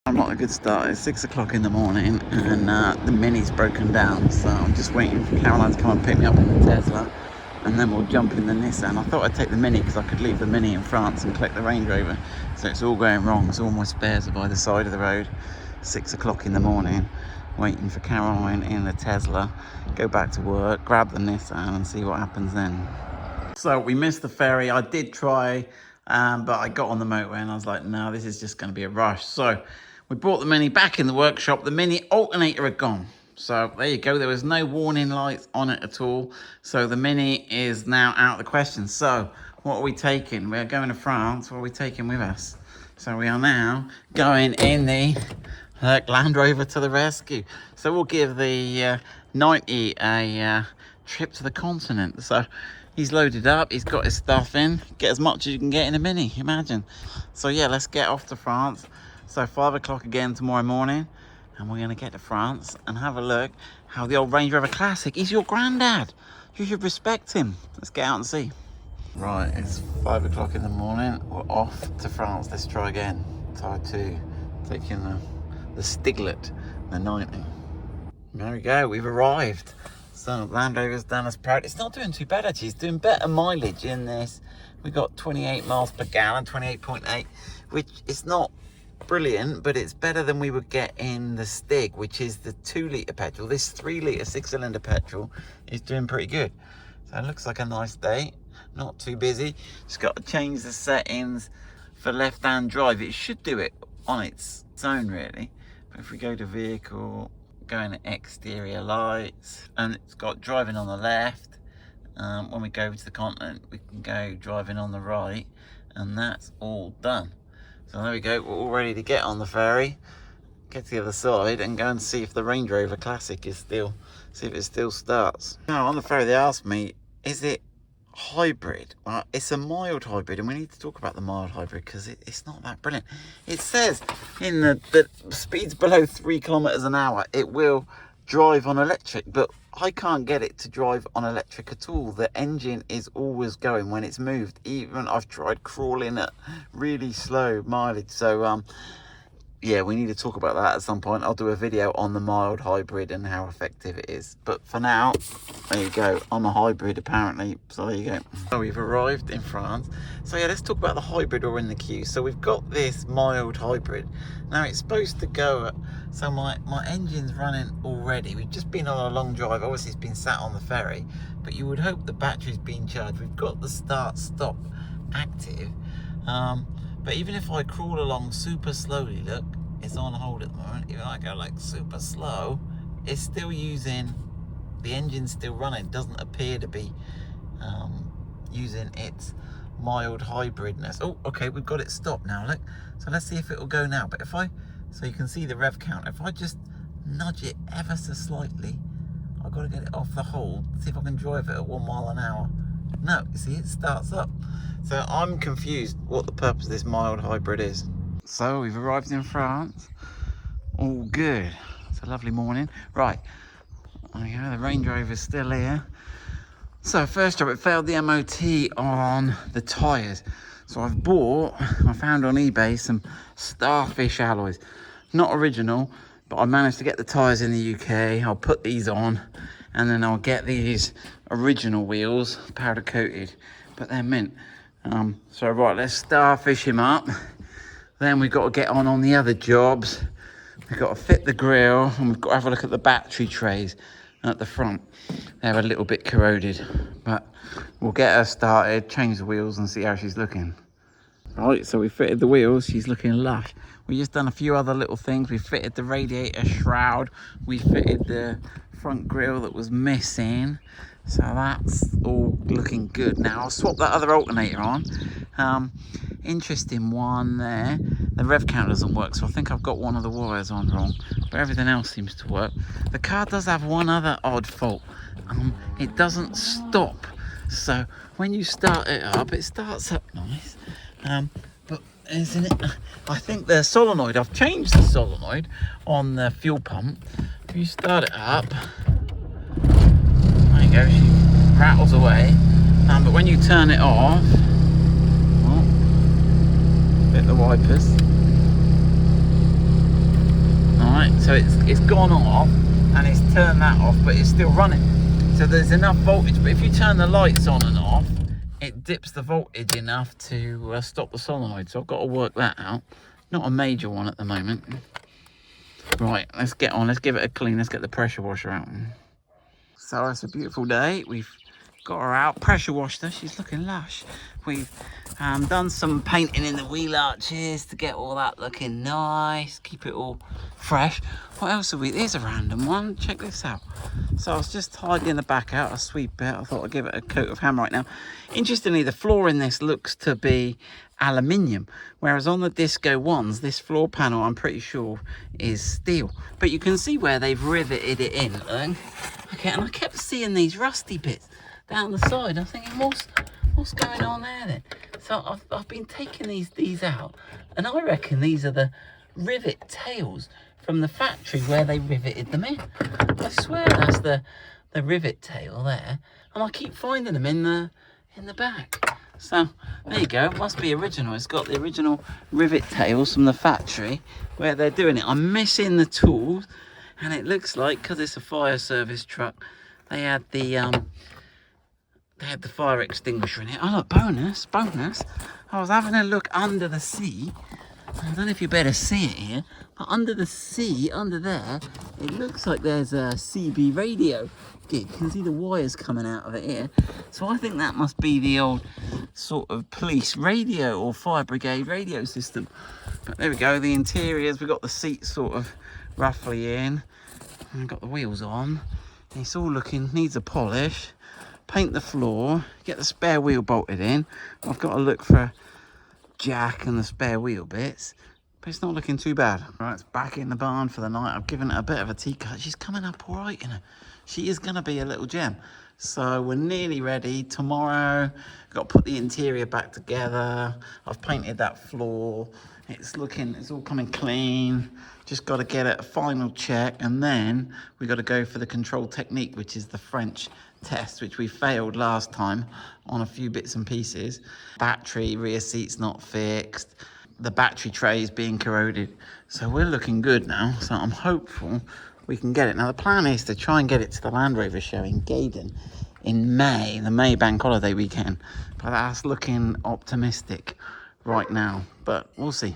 I'm not a good start. It's 6 o'clock in the morning and the Mini's broken down, so I'm just waiting for Caroline to come and pick me up in the Tesla and then we'll jump in the Nissan. I thought I'd take the Mini because I could leave the Mini in France and collect the Range Rover, so it's all going wrong. So all my spares are by the side of the road. 6 o'clock in the morning, waiting for Caroline in the Tesla, go back to work, grab the Nissan and see what happens then. So we missed the ferry. I did try, but I got on the motorway and I was like, no, this is just going to be a rush. So we brought the Mini back in the workshop. The Mini alternator had gone. So there you go. There was no warning lights on it at all. So the Mini is now out of the question. So what are we taking? We're going to France. What are we taking with us? So we are now going in the Land Rover to the rescue. So we'll give the 90 a trip to the continent. So he's loaded up, he's got his stuff in. Get as much as you can get in a Mini, imagine. So yeah, let's get off to France. So 5 o'clock again tomorrow morning, and we're gonna get to France and have a look how the old Range Rover Classic, he's your granddad. You should respect him. Let's get out and see. Right, it's 5 o'clock in the morning. We're off to France. Let's try again. Tied 2, taking the Stiglet, the 90. There we go, we've arrived. So Land Rover's done us proud. It's not doing too bad actually. It's doing better mileage in this. We got 28 miles per gallon, 28.8, which is not brilliant, but it's better than we would get in the Stig, which is the 2-litre petrol. This 3-litre 6-cylinder petrol is doing pretty good. So it looks like a nice day. Not too busy. Just got to change the settings for left-hand drive. It should do it on its own really. But if we go to vehicle, going to exterior lights, and it's got driving on the left. When we go to the continent, we can go driving on the right, and that's all done. So there we go, we're all ready to get on the ferry, get to the other side and go and see if the Range Rover Classic is still, see if it still starts. Now on the ferry they asked me, is it hybrid? Well, it's a mild hybrid, and we need to talk about the mild hybrid because it's not that brilliant. It says in the speeds below 3 kilometers an hour it will drive on electric, but I can't get it to drive on electric at all. The engine is always going when it's moved. Even I've tried crawling at really slow mileage. So yeah, we need to talk about that at some point. I'll do a video on the mild hybrid and how effective it is. But for now, there you go. I'm a hybrid apparently. So there you go. So we've arrived in France. So yeah, let's talk about the hybrid or in the queue. So we've got this mild hybrid. Now it's supposed to go at, so my engine's running already. We've just been on a long drive. Obviously it's been sat on the ferry, but you would hope the battery's been charged. We've got the start stop active. But even if I crawl along super slowly, look, it's on hold at the moment. Even if I go like super slow, it's still using, the engine's still running. It doesn't appear to be using its mild hybridness. Oh, okay, we've got it stopped now, look. So let's see if it'll go now. But if I, so you can see the rev count, if I just nudge it ever so slightly, I've got to get it off the hold, see if I can drive it at 1 mile an hour. No, you see, it starts up. So I'm confused what the purpose of this mild hybrid is. So we've arrived in France. All good. It's a lovely morning. Right, there we go, the Range Rover's still here. So first job, it failed the MOT on the tyres. So I found on eBay some Starfish alloys. Not original, but I managed to get the tyres in the UK. I'll put these on and then I'll get these original wheels powder coated, but they're mint. So right, let's Starfish him up. Then we've got to get on the other jobs. We've got to fit the grille, and we've got to have a look at the battery trays at the front. They're a little bit corroded, but we'll get her started, change the wheels and see how she's looking. Right, so we fitted the wheels, she's looking lush. We just done a few other little things. We fitted the radiator shroud, we fitted the front grille that was missing. So that's all looking good. Now I'll swap that other alternator on. Interesting one there. The rev count doesn't work, so I think I've got one of the wires on wrong, but everything else seems to work. The car does have one other odd fault. It doesn't stop. So when you start it up, it starts up nice. But isn't it? I think the solenoid, I've changed the solenoid on the fuel pump. If you start it up, there you go, she rattles away. But when you turn it off, well, hit the wipers. it's gone off and it's turned that off, but it's still running. So there's enough voltage, but if you turn the lights on and off, it dips the voltage enough to stop the solenoid. So I've got to work that out. Not a major one at the moment. Right, let's get on. Let's give it a clean. Let's get the pressure washer out. So it's a beautiful day. We've got her out, pressure washed her. She's looking lush. We've done some painting in the wheel arches to get all that looking nice, keep it all fresh. What else have we? Here's a random one. Check this out. So I was just tidying the back out, a sweep bit. I thought I'd give it a coat of hammerite now. Interestingly, the floor in this looks to be aluminium, whereas on the Disco ones, this floor panel, I'm pretty sure, is steel. But you can see where they've riveted it in. Okay, and I kept seeing these rusty bits down the side. I'm thinking, what's going on there then? So I've been taking these out, and I reckon these are the rivet tails from the factory where they riveted them in. I swear that's the rivet tail there, and I keep finding them in the back. So there you go, it must be original. It's got the original rivet tails from the factory where they're doing it. I'm missing the tools, and it looks like, because it's a fire service truck, they had the fire extinguisher in it. Oh look, bonus. I was having a look under the sea. I don't know if you better see it here, but under the sea, under there, it looks like there's a CB radio gig. You can see the wires coming out of it here. So I think that must be the old sort of police radio or fire brigade radio system. But there we go, the interiors, we've got the seats sort of roughly in. And we've got the wheels on. It's all looking, needs a polish. Paint the floor, get the spare wheel bolted in. I've got to look for a jack and the spare wheel bits, but it's not looking too bad. Right, it's back in the barn for the night. I've given it a bit of a tea cut. She's coming up all right, you know. She is going to be a little gem. So we're nearly ready. Tomorrow, got to put the interior back together. I've painted that floor. It's all coming clean. Just got to get it a final check, and then we got to go for the control technique, which is the French test, which we failed last time on a few bits and pieces. Battery, rear seat's not fixed. The battery tray is being corroded. So we're looking good now. So I'm hopeful we can get it. Now the plan is to try and get it to the Land Rover show in Gaydon in May, the May bank holiday weekend. But that's looking optimistic right now, but we'll see.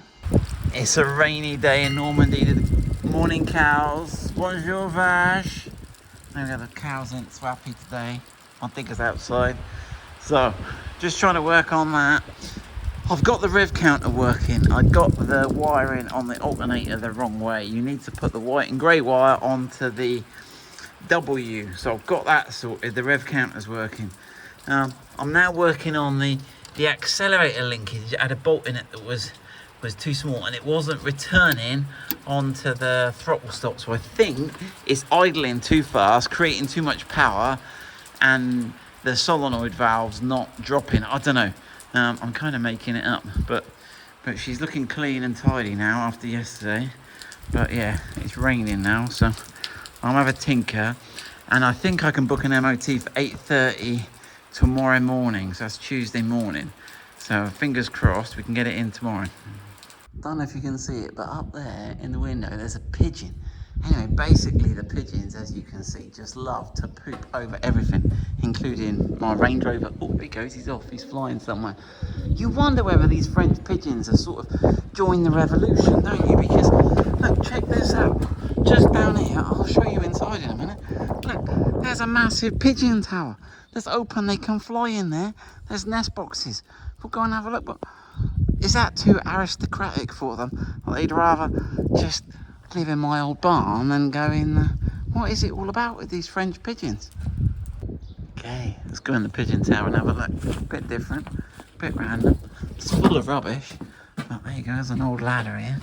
It's a rainy day in Normandy. The morning cows. Bonjour, vache. There we go, the cows ain't so happy today. I think it's outside. So, just trying to work on that. I've got the rev counter working. I got the wiring on the alternator the wrong way. You need to put the white and grey wire onto the W. So I've got that sorted. The rev counter's working. I'm now working on the accelerator linkage. It had a bolt in it that was too small, and it wasn't returning onto the throttle stop. So I think it's idling too fast, creating too much power, and the solenoid valve's not dropping. I don't know. I'm kind of making it up, but she's looking clean and tidy now after yesterday. But yeah, it's raining now, so I'll have a tinker, and I think I can book an MOT for 8:30 tomorrow morning. So that's Tuesday morning. So fingers crossed we can get it in tomorrow. Don't know if you can see it, but up there in the window there's a pigeon. Anyway, basically the pigeons, as you can see, just love to poop over everything, including my Range Rover. Oh, there he goes, he's off, he's flying somewhere. You wonder whether these French pigeons are sort of joined the revolution, don't you? Because, look, check this out. Just down here, I'll show you inside in a minute. Look, there's a massive pigeon tower. That's open, they can fly in there. There's nest boxes. We'll go and have a look, but is that too aristocratic for them? Well, they'd rather just live in my old barn than go in what is it all about with these French pigeons? Okay, let's go in the pigeon tower and have a look. A bit different, a bit random. It's full of rubbish. But there you go, there's an old ladder here.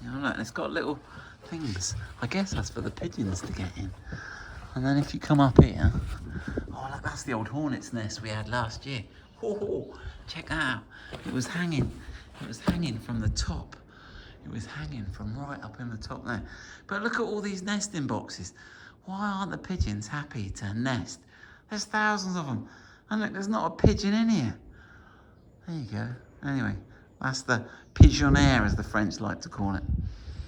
You know, look, it's got little things. I guess that's for the pigeons to get in. And then if you come up here, oh look, that's the old hornet's nest we had last year. Oh, check that out. It was hanging from the top. It was hanging from right up in the top there. But look at all these nesting boxes. Why aren't the pigeons happy to nest? There's thousands of them. And look, there's not a pigeon in here. There you go. Anyway, that's the pigeonniere, as the French like to call it.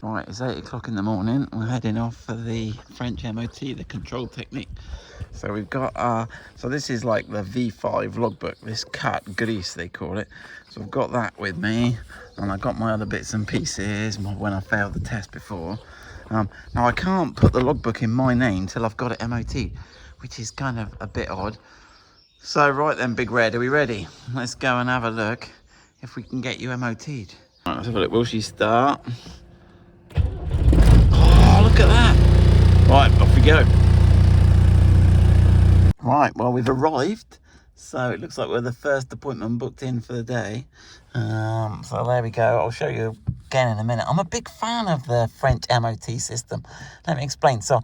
Right, it's 8 o'clock in the morning. We're heading off for the French MOT, the control technique. So we've got so this is like the V5 logbook, this cut grease they call it. So I've got that with me, and I've got my other bits and pieces when I failed the test before. Now I can't put the logbook in my name till I've got it MOT, which is kind of a bit odd. So right then, Big Red, are we ready? Let's go and have a look if we can get you MOT'd. Right, let's have a look. Will she start? Oh, look at that. Right, off we go. Right, well, we've arrived. So it looks like we're the first appointment booked in for the day. So there we go. I'll show you again in a minute. I'm a big fan of the French MOT system. Let me explain. So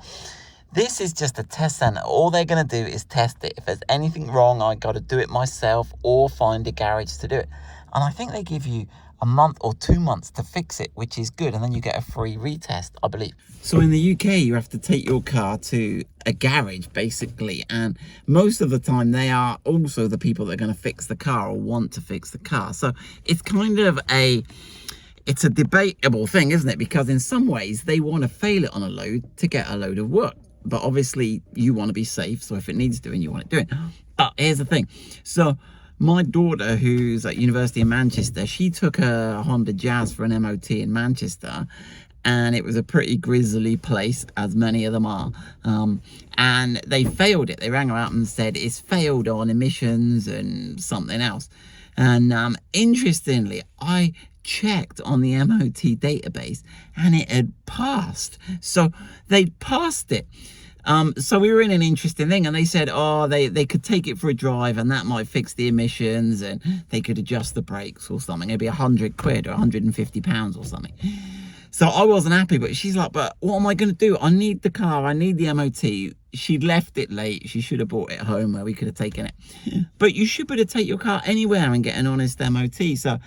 this is just a test center. All they're going to do is test it. If there's anything wrong, I got to do it myself or find a garage to do it. And I think they give you a month or 2 months to fix it, which is good. And then you get a free retest, I believe. So in the UK, you have to take your car to a garage, basically. And most of the time, they are also the people that are going to fix the car or want to fix the car. So it's kind of it's a debatable thing, isn't it? Because in some ways, they want to fail it on a load to get a load of work. But obviously, you want to be safe. So if it needs doing, you want it doing. But here's the thing. So my daughter, who's at university in Manchester, she took a Honda Jazz for an MOT in Manchester, and it was a pretty grisly place, as many of them are. And they failed it. They rang her out and said it's failed on emissions and something else. And interestingly, I checked on the MOT database and it had passed. So they passed it. So we were in an interesting thing, and they said, oh, they could take it for a drive and that might fix the emissions, and they could adjust the brakes or something. It'd be £100 or £150 or something. So I wasn't happy, but she's like, but what am I going to do? I need the car. I need the MOT. She'd left it late. She should have brought it home where we could have taken it. But you should be able to take your car anywhere and get an honest MOT. So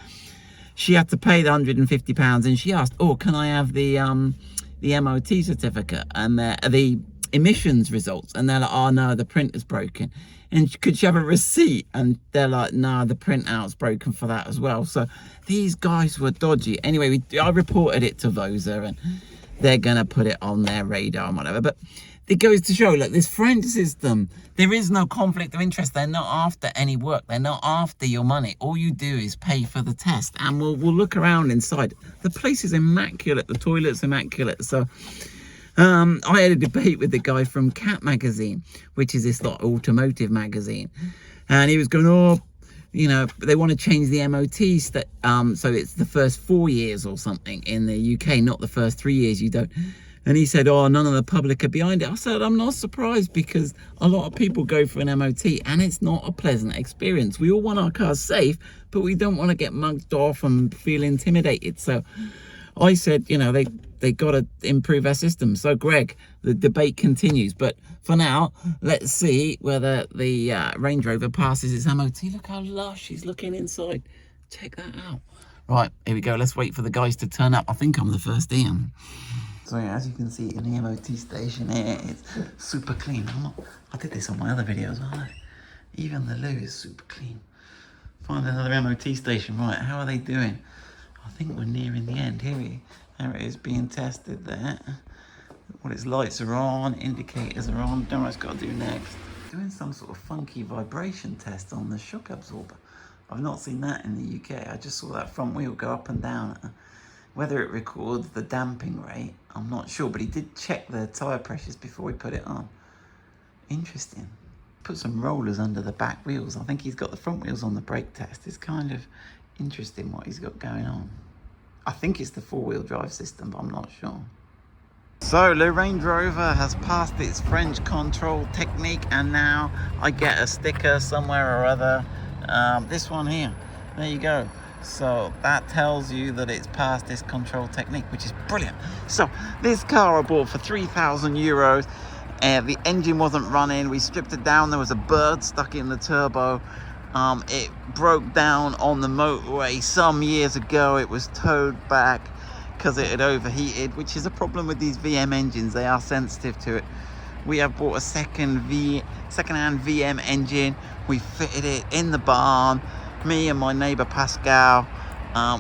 she had to pay the £150, and she asked, oh, can I have the MOT certificate and the emissions results? And they're like, oh no, the printer's broken. And could she have a receipt? And they're like, no, the printout's broken for that as well. So these guys were dodgy. Anyway, I reported it to Vosa, and they're gonna put it on their radar and whatever. But it goes to show, look, this French system, there is no conflict of interest. They're not after any work. They're not after your money. All you do is pay for the test, and we'll look around inside. The place is immaculate. The toilet's immaculate. So I had a debate with the guy from Cat magazine, which is this like automotive magazine, and he was going, oh, you know, they want to change the MOTs that so it's the first 4 years or something in the UK, not the first 3 years. You don't. And he said, oh, none of the public are behind it. I said, I'm not surprised, because a lot of people go for an MOT and it's not a pleasant experience. We all want our cars safe, but we don't want to get mugged off and feel intimidated. So I said, you know, they got to improve our system. So, Greg, the debate continues. But for now, let's see whether the Range Rover passes its MOT. Look how lush he's looking inside. Check that out. Right, here we go. Let's wait for the guys to turn up. I think I'm the first in. So yeah, as you can see in the MOT station here, it's super clean. I did this on my other videos. Even the loo is super clean. Find another MOT station. Right, how are they doing? I think we're nearing the end. There it is being tested there. All its lights are on, indicators are on. Don't know what it's got to do next. Doing some sort of funky vibration test on the shock absorber. I've not seen that in the UK. I just saw that front wheel go up and down. Whether it records the damping rate, I'm not sure, but he did check the tyre pressures before he put it on. Interesting. Put some rollers under the back wheels. I think he's got the front wheels on the brake test. It's kind of interesting what he's got going on. I think it's the four-wheel drive system, but I'm not sure. So the Range Rover has passed its French control technique, and now I get a sticker somewhere or other. This one here. There you go. So that tells you that it's passed this control technique, which is brilliant. So this car I bought for €3,000. The engine wasn't running. We stripped it down. There was a bird stuck in the turbo. It broke down on the motorway some years ago. It was towed back because it had overheated, which is a problem with these VM engines. They are sensitive to it. We have bought a second-hand VM engine. We fitted it in the barn. Me and my neighbour Pascal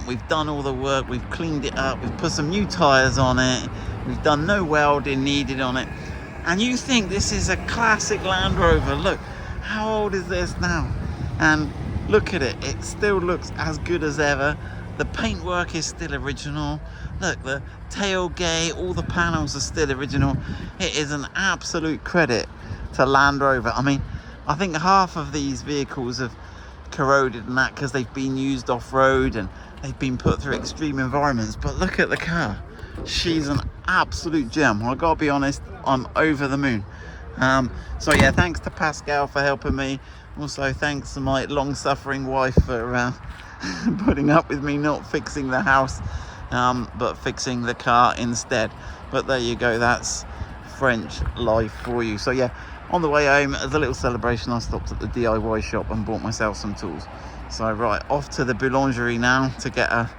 We've done all the work, we've cleaned it up, we've put some new tyres on it, we've done no welding needed on it. And you think this is a classic Land Rover. Look, how old is this now? And look at it, it still looks as good as ever. The paintwork is still original. Look, the tailgate, all the panels are still original. It is an absolute credit to Land Rover. I mean, I think half of these vehicles have corroded and that because they've been used off-road and they've been put through extreme environments. But look at the car. She's an absolute gem. I gotta be honest, I'm over the moon. So yeah, thanks to Pascal for helping me. Also thanks to my long-suffering wife for putting up with me not fixing the house, but fixing the car instead. But there you go, that's French life for you. So yeah, on the way home, as a little celebration, I stopped at the DIY shop and bought myself some tools. So right, off to the boulangerie now to get a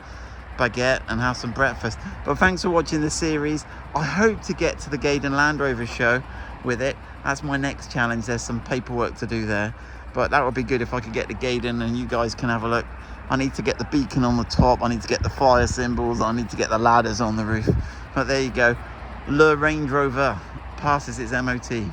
baguette and have some breakfast. But thanks for watching the series. I hope to get to the Gaydon Land Rover show with it. That's my next challenge. There's some paperwork to do there, but that would be good if I could get to Gaydon and you guys can have a look. I need to get the beacon on the top, I need to get the fire symbols, I need to get the ladders on the roof. But there you go, Le Range Rover passes its MOT.